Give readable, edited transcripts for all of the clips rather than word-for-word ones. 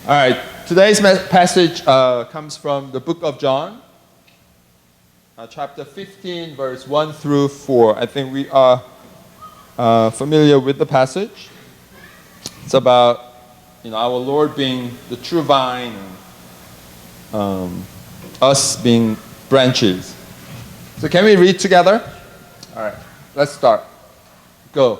All right, today's passage comes from the book of John, chapter 15, verse 1 through 4. I think we are familiar with the passage. It's about our Lord being the true vine and us being branches. So can we read together? All right, let's start. Go.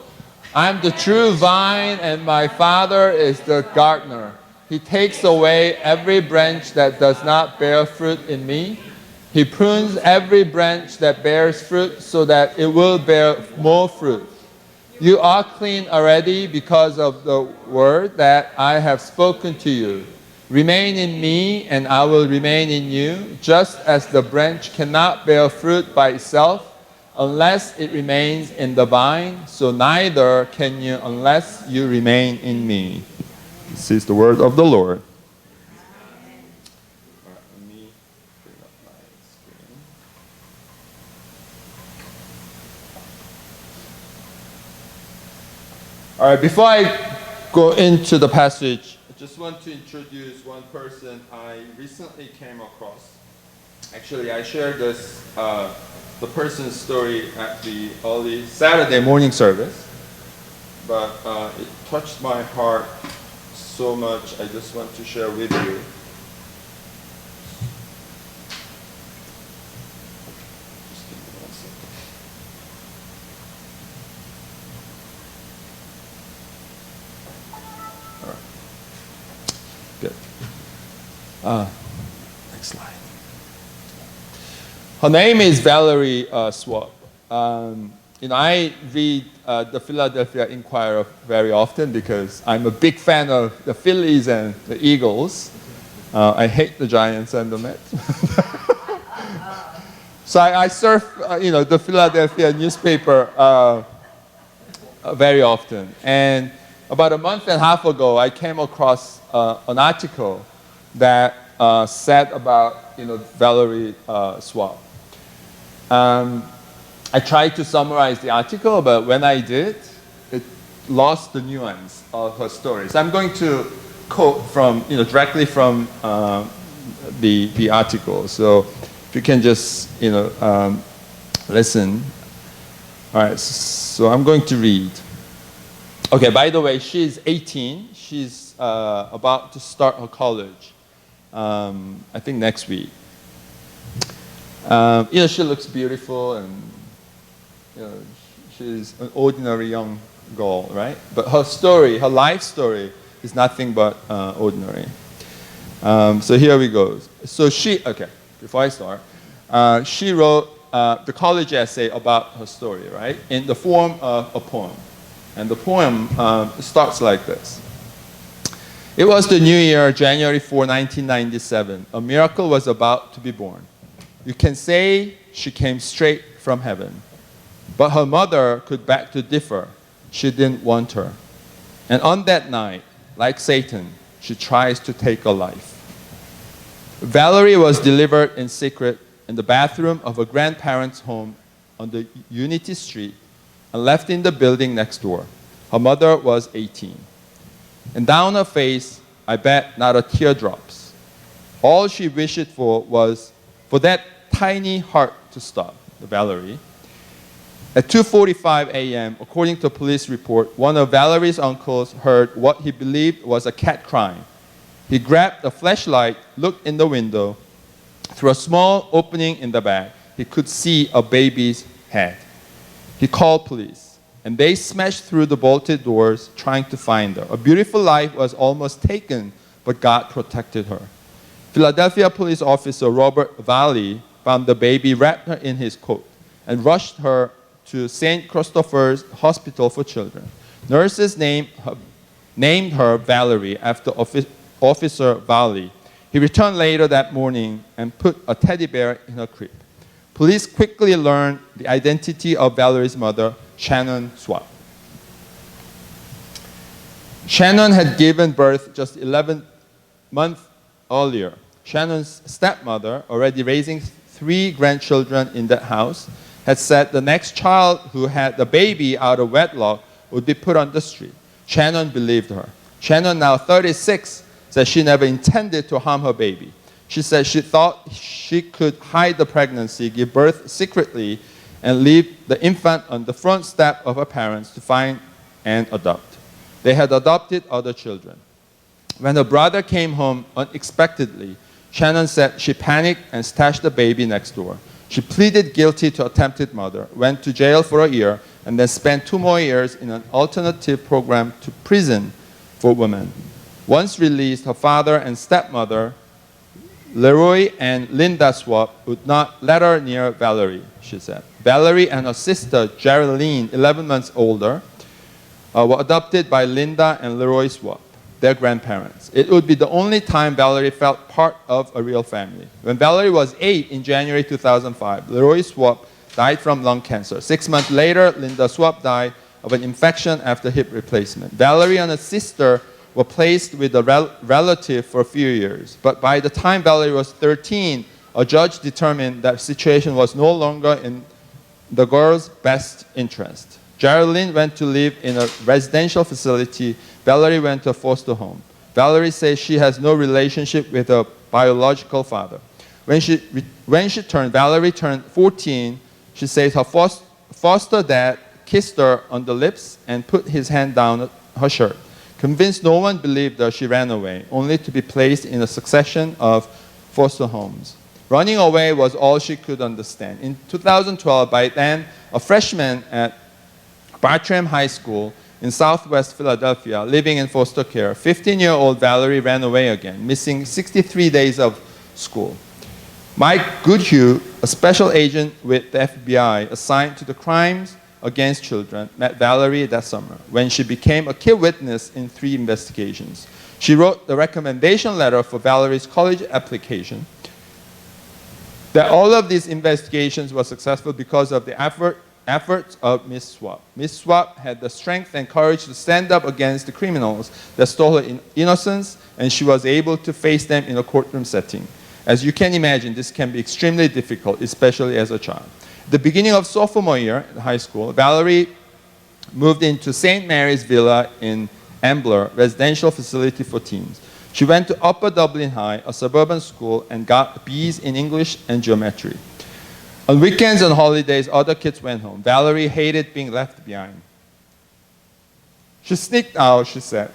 I'm the true vine and my Father is the gardener. He takes away every branch that does not bear fruit in me. He prunes every branch that bears fruit so that it will bear more fruit. You are clean already because of the word that I have spoken to you. Remain in me and I will remain in you, just as the branch cannot bear fruit by itself unless it remains in the vine, so neither can you unless you remain in me. This is the word of the Lord. Let me bring up my screen. All right, before I go into the passage, I just want to introduce one person I recently came across. Actually, I shared this, the person's story at the early Saturday morning service, but it touched my heart so much, I just want to share with you. Just give me 1 second. All right. Good. Next slide. Her name is Valerie Schwab. I read the Philadelphia Inquirer very often because I'm a big fan of the Phillies and the Eagles. I hate the Giants and the Mets. So I surf, the Philadelphia newspaper very often. And about a month and a half ago, I came across an article that said about, Valerie Schwab. I tried to summarize the article, but when I did, it lost the nuance of her story. So I'm going to quote from, directly from the article. So if you can just, listen. All right, so I'm going to read. Okay, by the way, she's 18. She's about to start her college, I think next week. She looks beautiful and she's an ordinary young girl, right? But her story, her life story, is nothing but ordinary. So here we go. So before I start, she wrote the college essay about her story, right? In the form of a poem. And the poem starts like this. It was the new year, January 4, 1997. A miracle was about to be born. You can say she came straight from heaven. But her mother could beg to differ. She didn't want her. And on that night, like Satan, she tries to take a life. Valerie was delivered in secret in the bathroom of her grandparents' home on the Unity Street and left in the building next door. Her mother was 18. And down her face, I bet not a tear drops. All she wished for was for that tiny heart to stop, Valerie. At 2:45 a.m., according to a police report, one of Valerie's uncles heard what he believed was a cat crying. He grabbed a flashlight, looked in the window. Through a small opening in the back, he could see a baby's head. He called police, and they smashed through the bolted doors trying to find her. A beautiful life was almost taken, but God protected her. Philadelphia police officer Robert Valley found the baby, wrapped her in his coat, and rushed her to St. Christopher's Hospital for Children. Nurses named her Valerie after Officer Valley. He returned later that morning and put a teddy bear in her crib. Police quickly learned the identity of Valerie's mother, Shannon Schwab. Shannon had given birth just 11 months earlier. Shannon's stepmother, already raising 3 grandchildren in that house, had said the next child who had the baby out of wedlock would be put on the street. Shannon believed her. Shannon, now 36, said she never intended to harm her baby. She said she thought she could hide the pregnancy, give birth secretly, and leave the infant on the front step of her parents to find and adopt. They had adopted other children. When her brother came home unexpectedly, Shannon said she panicked and stashed the baby next door. She pleaded guilty to attempted murder, went to jail for a year, and then spent 2 more years in an alternative program to prison for women. Once released, her father and stepmother, Leroy and Linda Swap, would not let her near Valerie, she said. Valerie and her sister, Geraldine, 11 months older, were adopted by Linda and Leroy Swap, their grandparents. It would be the only time Valerie felt part of a real family. When Valerie was 8 in January 2005, Leroy Swap died from lung cancer. 6 months later, Linda Swap died of an infection after hip replacement. Valerie and her sister were placed with a relative for a few years. But by the time Valerie was 13, a judge determined that the situation was no longer in the girl's best interest. Geraldine went to live in a residential facility. Valerie went to a foster home. Valerie says she has no relationship with her biological father. Valerie turned 14, she says her foster dad kissed her on the lips and put his hand down her shirt. Convinced no one believed her, she ran away, only to be placed in a succession of foster homes. Running away was all she could understand. In 2012, by then a freshman at Bartram High School in southwest Philadelphia, living in foster care, 15-year-old Valerie ran away again, missing 63 days of school. Mike Goodhue, a special agent with the FBI assigned to the crimes against children, met Valerie that summer when she became a key witness in 3 investigations. She wrote the recommendation letter for Valerie's college application. That all of these investigations were successful because of the efforts of Ms. Swap. Ms. Swap had the strength and courage to stand up against the criminals that stole her innocence, and she was able to face them in a courtroom setting. As you can imagine, this can be extremely difficult, especially as a child. At the beginning of sophomore year in high school, Valerie moved into St. Mary's Villa in Ambler, residential facility for teens. She went to Upper Dublin High, a suburban school, and got B's in English and geometry. On weekends and holidays, other kids went home. Valerie hated being left behind. She sneaked out, she said.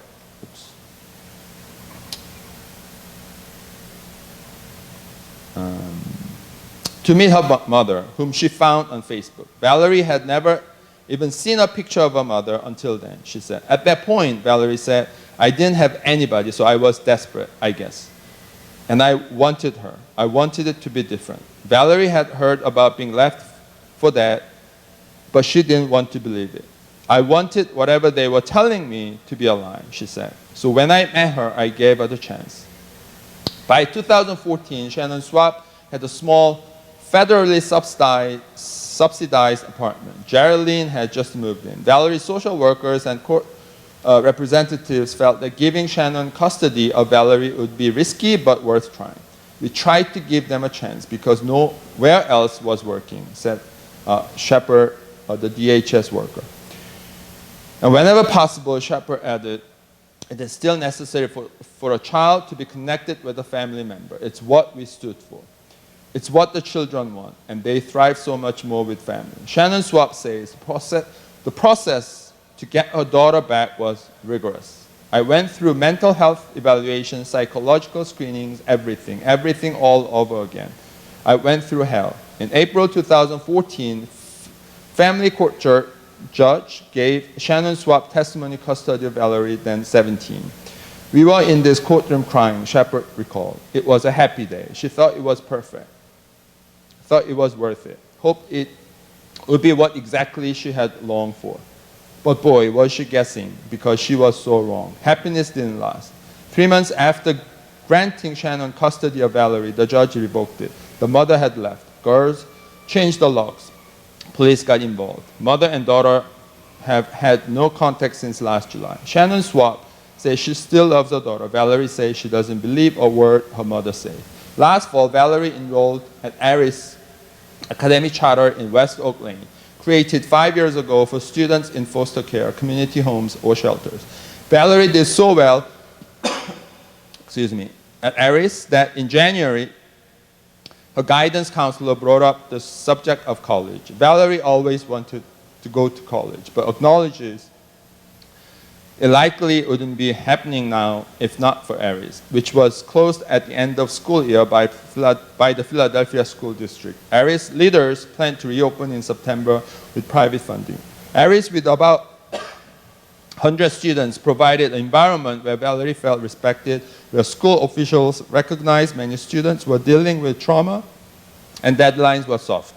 To meet her mother, whom she found on Facebook. Valerie had never even seen a picture of her mother until then, she said. At that point, Valerie said, I didn't have anybody, so I was desperate, I guess. And I wanted her. I wanted it to be different. Valerie had heard about being left for dead, but she didn't want to believe it. I wanted whatever they were telling me to be a lie, she said. So when I met her, I gave her the chance. By 2014, Shannon Swap had a small, federally subsidized apartment. Geraldine had just moved in. Valerie's social workers and court representatives felt that giving Shannon custody of Valerie would be risky but worth trying. We tried to give them a chance because nowhere else was working, said Shepard, the DHS worker. And whenever possible, Shepard added, it is still necessary for a child to be connected with a family member. It's what we stood for. It's what the children want, and they thrive so much more with family. Shannon Swap says the process to get her daughter back was rigorous. I went through mental health evaluations, psychological screenings, everything all over again. I went through hell. In April 2014, family court judge gave Shannon Swap testimony custody of Valerie, then 17. We were in this courtroom crying, Shepard recalled. It was a happy day. She thought it was perfect. Thought it was worth it. Hoped it would be what exactly she had longed for. But boy, was she guessing, because she was so wrong. Happiness didn't last. 3 months after granting Shannon custody of Valerie, the judge revoked it. The mother had left. Girls changed the locks. Police got involved. Mother and daughter have had no contact since last July. Shannon Swap says she still loves her daughter. Valerie says she doesn't believe a word her mother said. Last fall, Valerie enrolled at Aris Academic Charter in West Oak Lane, created 5 years ago for students in foster care, community homes, or shelters. Valerie did so well at Aris that in January, her guidance counselor brought up the subject of college. Valerie always wanted to go to college, but acknowledges it likely wouldn't be happening now if not for Aris, which was closed at the end of school year by the Philadelphia School District. Aris leaders plan to reopen in September with private funding. Aris, with about 100 students, provided an environment where Valerie felt respected, where school officials recognized many students were dealing with trauma and deadlines were soft.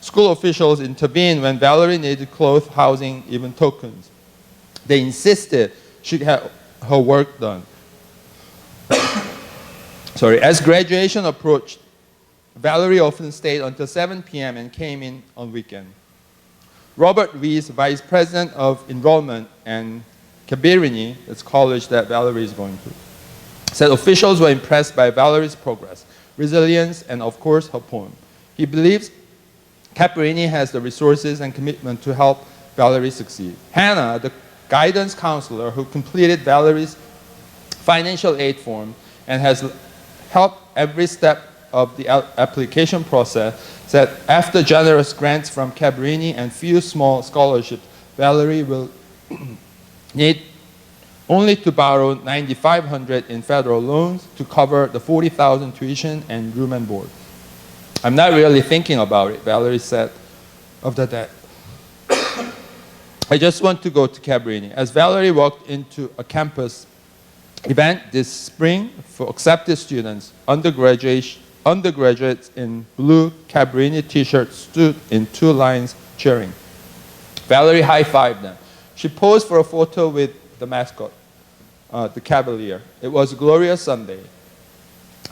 School officials intervened when Valerie needed clothes, housing, even tokens. They insisted she had her work done. As graduation approached, Valerie often stayed until 7 p.m. and came in on weekends. Robert Weiss, vice president of enrollment and Cabrini, that's college that Valerie is going to, said officials were impressed by Valerie's progress, resilience, and of course her poem. He believes Cabrini has the resources and commitment to help Valerie succeed. Hannah, the guidance counselor who completed Valerie's financial aid form and has helped every step of the application process, said after generous grants from Cabrini and few small scholarships, Valerie will need only to borrow $9,500 in federal loans to cover the $40,000 tuition and room and board. I'm not really thinking about it, Valerie said of the debt. I just want to go to Cabrini. As Valerie walked into a campus event this spring for accepted students, undergraduates in blue Cabrini t-shirts stood in 2 lines cheering. Valerie high-fived them. She posed for a photo with the mascot, the Cavalier. It was a glorious Sunday.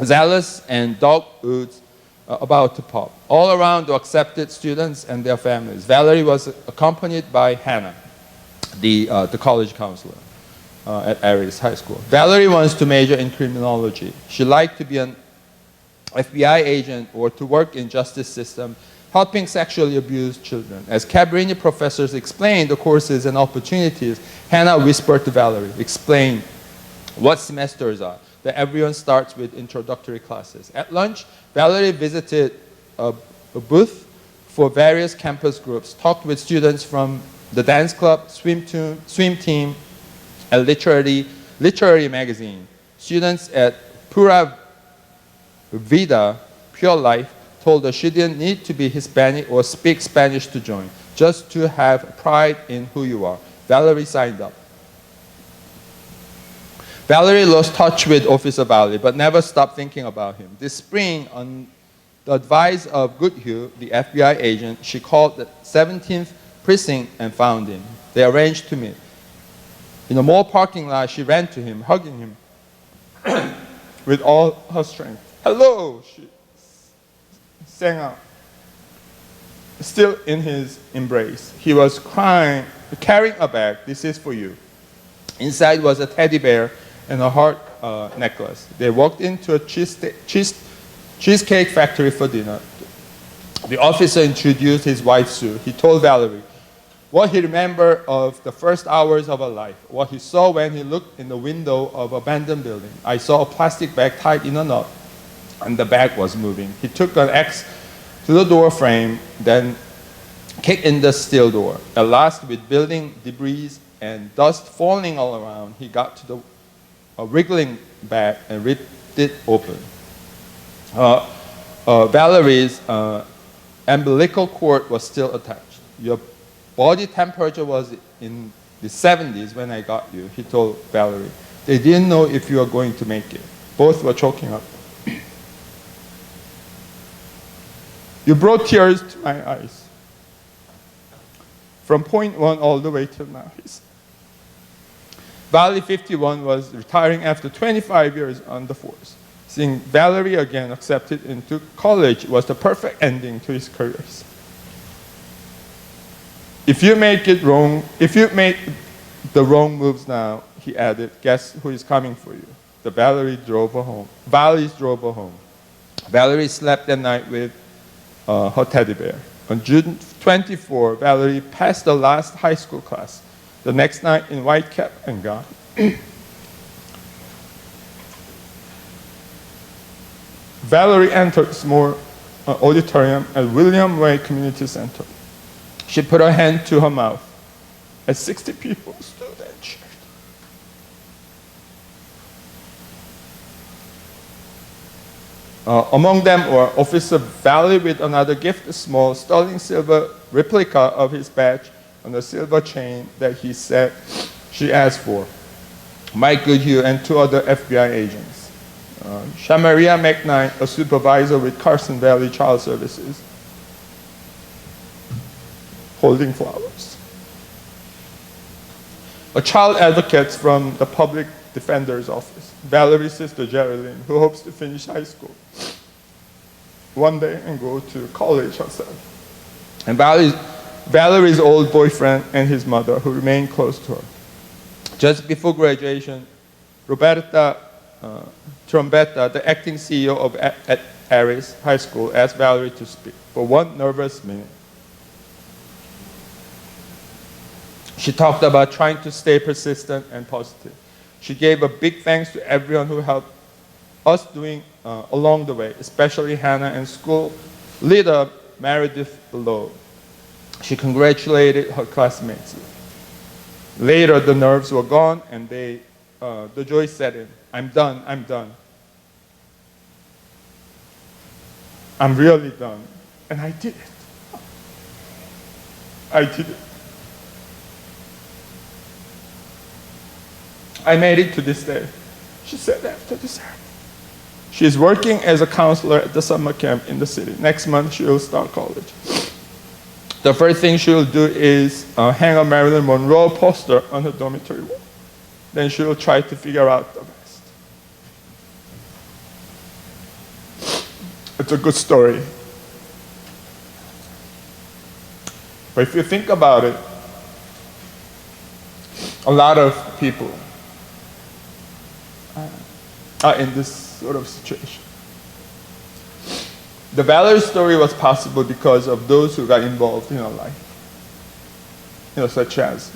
Zealous and dogwoods about to pop. All around were accepted students and their families. Valerie was accompanied by Hannah, the college counselor at Aris High School. Valerie wants to major in criminology. She liked to be an FBI agent or to work in justice system, helping sexually abused children. As Cabrini professors explained the courses and opportunities, Hannah whispered to Valerie, explain what semesters are, that everyone starts with introductory classes. At lunch, Valerie visited a booth for various campus groups, talked with students from the dance club, swim team, and literary magazine. Students at Pura Vida, Pure Life, told her she didn't need to be Hispanic or speak Spanish to join, just to have pride in who you are. Valerie signed up. Valerie lost touch with Officer Valley, but never stopped thinking about him. This spring, on the advice of Goodhue, the FBI agent, she called the 17th precinct and found him. They arranged to meet. In a mall parking lot, she ran to him, hugging him with all her strength. "Hello," she sang out, still in his embrace. He was crying, carrying a bag. "This is for you." Inside was a teddy bear and a heart necklace. They walked into a cheesecake factory for dinner. The officer introduced his wife, Sue. He told Valerie what he remembered of the first hours of her life, what he saw when he looked in the window of an abandoned building. "I saw a plastic bag tied in a knot, and the bag was moving. He took an axe to the door frame, then kicked in the steel door. At last, with building debris and dust falling all around, he got to a wriggling bag and ripped it open. Valerie's umbilical cord was still attached. Your body temperature was in the 70s when I got you," he told Valerie. "They didn't know if you were going to make it." Both were choking up. "You brought tears to my eyes. From point 1 all the way till now," he said. Valley 51 was retiring after 25 years on the force. Seeing Valerie again accepted into college was the perfect ending to his career. If you make the wrong moves now," he added, "guess who is coming for you?" Valerie drove her home. Valerie slept that night with her teddy bear. On June 24, Valerie passed the last high school class. The next night, in white cap and gown, Valerie entered a small auditorium at William Way Community Center. She put her hand to her mouth as 60 people stood and cheered. Among them were Officer Valley with another gift, a small sterling silver replica of his badge on a silver chain that he said she asked for. Mike Goodhue and 2 other FBI agents. Shamaria McKnight, a supervisor with Carson Valley Child Services, holding flowers. A child advocate from the Public Defender's Office, Valerie's sister Geraldine, who hopes to finish high school one day and go to college herself. And Valerie's old boyfriend and his mother, who remain close to her. Just before graduation, Roberta Trombetta, the acting CEO of at Aris High School, asked Valerie to speak for 1 nervous minute. She talked about trying to stay persistent and positive. She gave a big thanks to everyone who helped us along the way, especially Hannah and school leader Meredith Lowe. She congratulated her classmates. Later, the nerves were gone and the joy set in. I'm done, I'm done. I'm really done. And I did it. I did it. I made it to this day, she said after the ceremony. She is working as a counselor at the summer camp in the city. Next month, she will start college. The first thing she will do is hang a Marilyn Monroe poster on her dormitory wall. Then she will try to figure out the rest. It's a good story. But if you think about it, a lot of people are in this sort of situation. The Valerie story was possible because of those who got involved in her life. Such as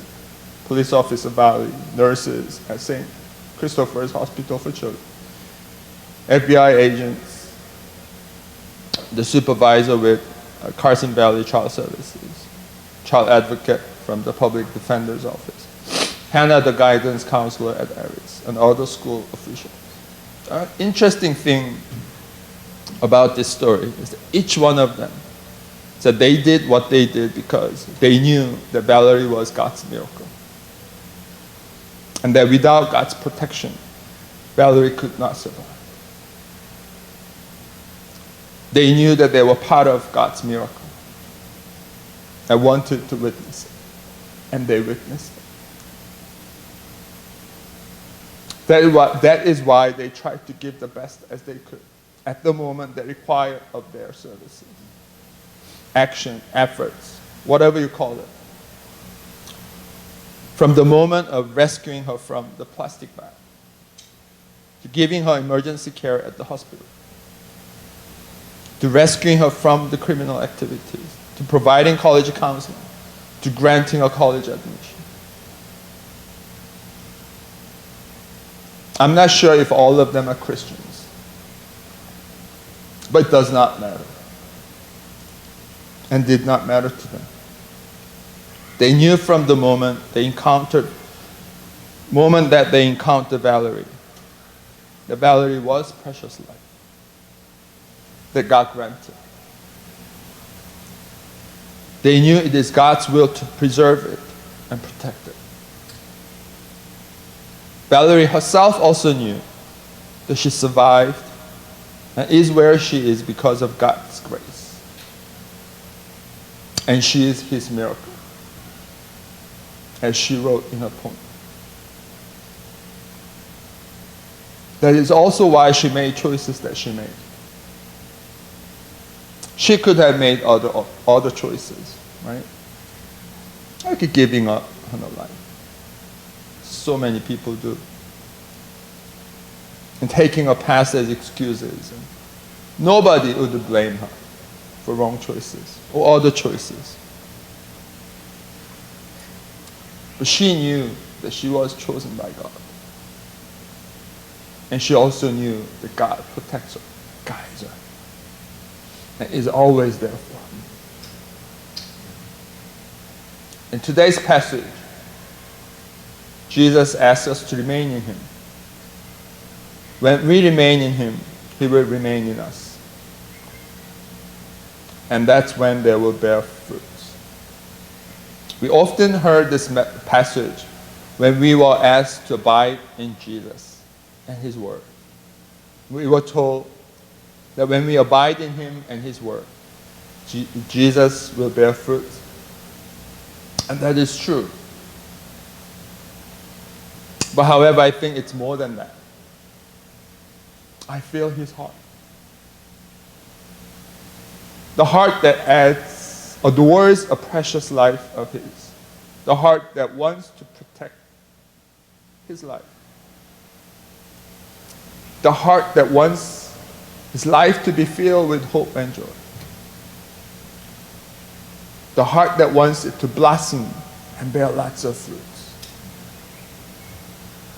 police officer Valerie, nurses at St. Christopher's Hospital for Children, FBI agents, the supervisor with Carson Valley Child Services, child advocate from the Public Defender's Office, Hannah, the guidance counselor at Aris, and other school officials. Interesting thing about this story is that each one of them said they did what they did because they knew that Valerie was God's miracle. And that without God's protection, Valerie could not survive. They knew that they were part of God's miracle. I wanted to witness it. And they witnessed it. That is why they tried to give the best as they could at the moment that required of their services. Action, efforts, whatever you call it. From the moment of rescuing her from the plastic bag, to giving her emergency care at the hospital, to rescuing her from the criminal activities, to providing college counseling, to granting her college admission. I'm not sure if all of them are Christians, but it does not matter, and did not matter to them. They knew from the moment that they encountered Valerie, that Valerie was precious life, that God granted. They knew it is God's will to preserve it and protect it. Valerie herself also knew that she survived and is where she is because of God's grace. And she is His miracle, as she wrote in her poem. That is also why she made choices that she made. She could have made other choices, right? Like giving up on her life. So many people do. And taking her past as excuses. And nobody would blame her for wrong choices or other choices. But she knew that she was chosen by God. And she also knew that God protects her. guides her and is always there for her. In today's passage, Jesus asks us to remain in him. When we remain in him, he will remain in us. And that's when they will bear fruits. We often heard this passage when we were asked to abide in Jesus and his word. We were told that when we abide in him and his word, Jesus will bear fruit. And that is true. But however, I think it's more than that. I feel his heart. The heart that adores a precious life of his. The heart that wants to protect his life. The heart that wants his life to be filled with hope and joy. The heart that wants it to blossom and bear lots of fruits.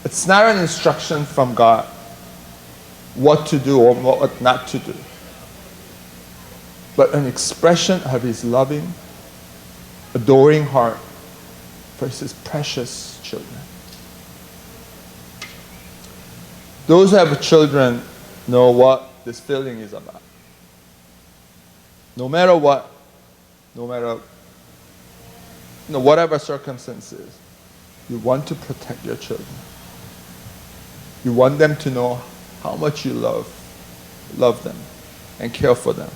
It's not an instruction from God what to do or what not to do, but an expression of his loving, adoring heart for his precious children. Those who have children know what this feeling is about. No matter what, whatever circumstances, you want to protect your children. You want them to know how much you love them and care for them.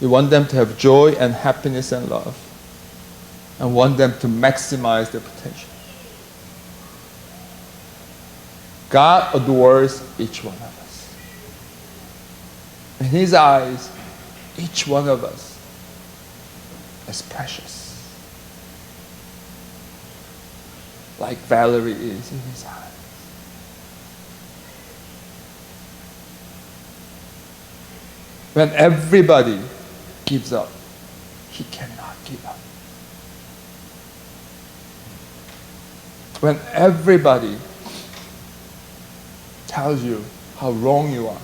You want them to have joy and happiness and love, and want them to maximize their potential. God adores each one of us. In his eyes, each one of us is precious. Like Valerie is in his eyes. When everybody gives up, he cannot give up. When everybody tells you how wrong you are,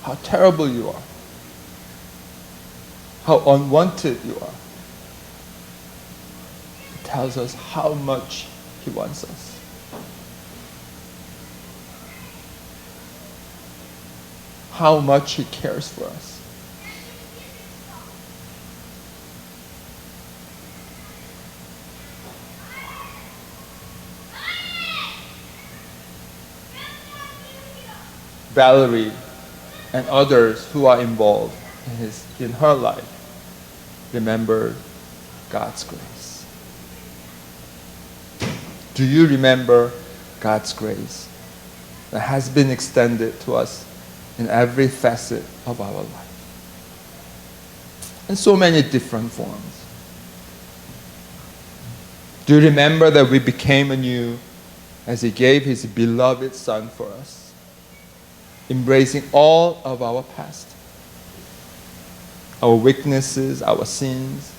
how terrible you are, how unwanted you are, he tells us how much he wants us. How much he cares for us. Valerie and others who are involved in her life remember God's grace. Do you remember God's grace that has been extended to us in every facet of our life? In so many different forms. Do you remember that we became anew as he gave his beloved Son for us, embracing all of our past, our weaknesses, our sins,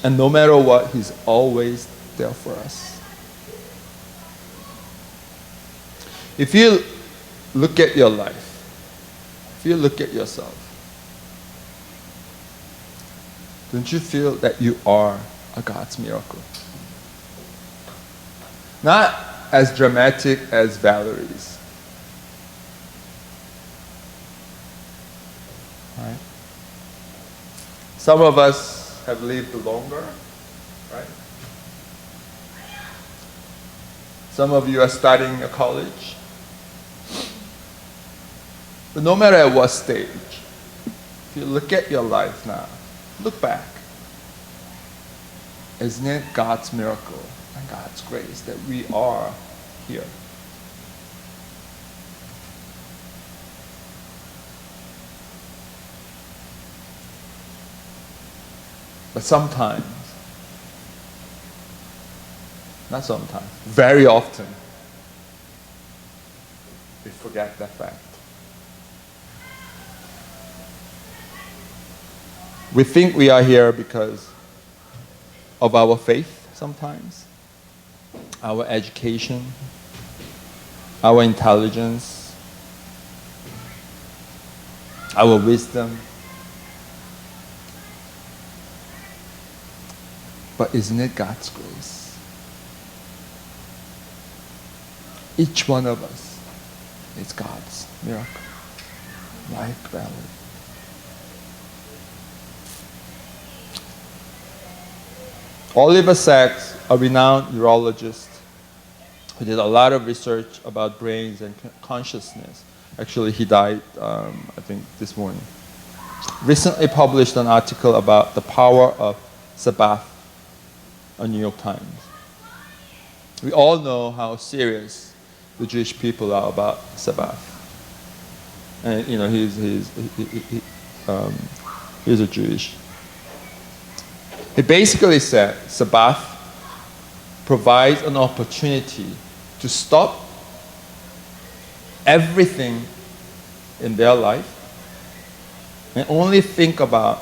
and no matter what, he's always there for us. If you look at your life, if you look at yourself, don't you feel that you are a God's miracle? Not as dramatic as Valerie's. Right? Some of us have lived longer, right? Some of you are starting a college. But no matter at what stage, if you look at your life now, look back. Isn't it God's miracle and God's grace that we are here? But sometimes, not sometimes, very often, we forget that fact. We think we are here because of our faith sometimes, our education, our intelligence, our wisdom. But isn't it God's grace? Each one of us is God's miracle, life value. Oliver Sacks, a renowned neurologist who did a lot of research about brains and consciousness. Actually, he died, I think, this morning. Recently published an article about the power of Sabbath on New York Times. We all know how serious the Jewish people are about Sabbath. And he's a Jewish. He basically said Sabbath provides an opportunity to stop everything in their life and only think about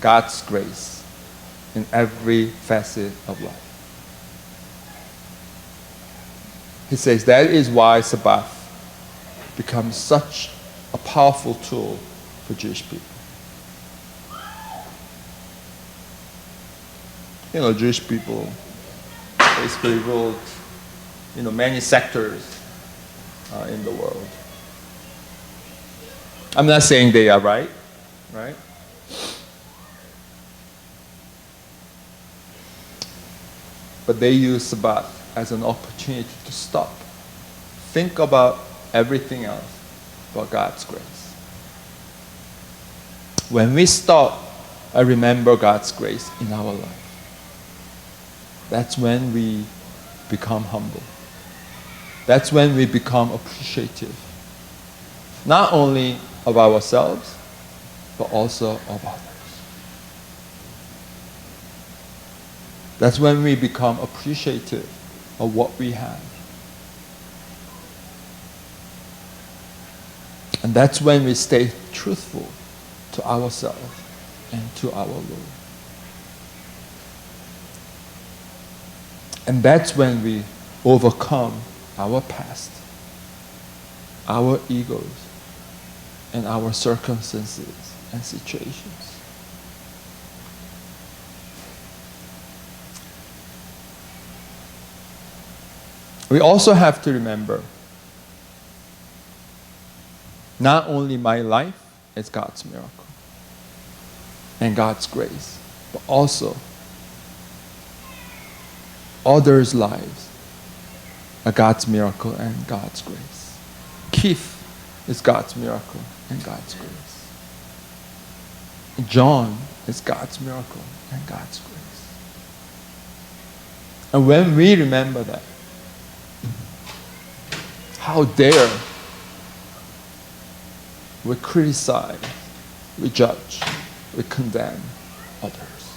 God's grace in every facet of life. He says that is why Sabbath becomes such a powerful tool for Jewish people. Jewish people basically ruled, many sectors in the world. I'm not saying they are right? But they use Sabbath as an opportunity to stop. Think about everything else but God's grace. When we stop and remember God's grace in our life, that's when we become humble. That's when we become appreciative. Not only of ourselves, but also of others. That's when we become appreciative of what we have. And that's when we stay truthful to ourselves and to our Lord. And that's when we overcome our past, our egos, and our circumstances and situations. We also have to remember, not only my life is God's miracle and God's grace, but also others' lives are God's miracle and God's grace. Keith is God's miracle and God's grace. John is God's miracle and God's grace. And when we remember that, how dare we criticize, we judge, we condemn others.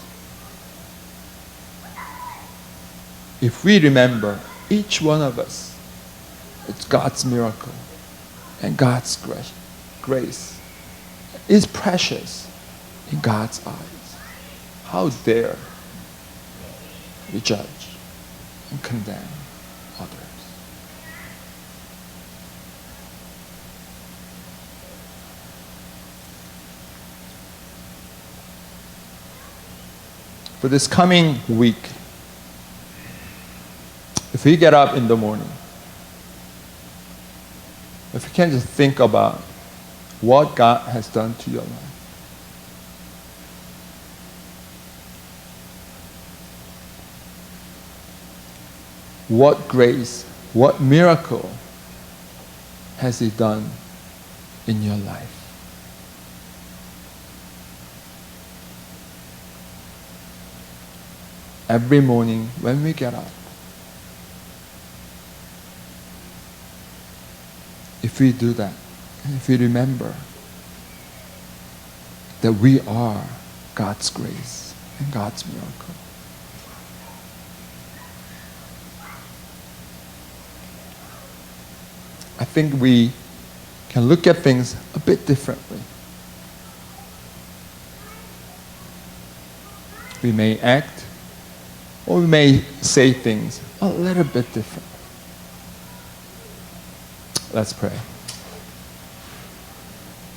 If we remember, each one of us, it's God's miracle and God's grace is precious in God's eyes. How dare we judge and condemn others? For this coming week, if we get up in the morning, if you can just think about what God has done to your life. What grace, what miracle has He done in your life? Every morning when we get up, if we do that, and if we remember that we are God's grace and God's miracle, I think we can look at things a bit differently. We may act, or we may say things a little bit differently. Let's pray.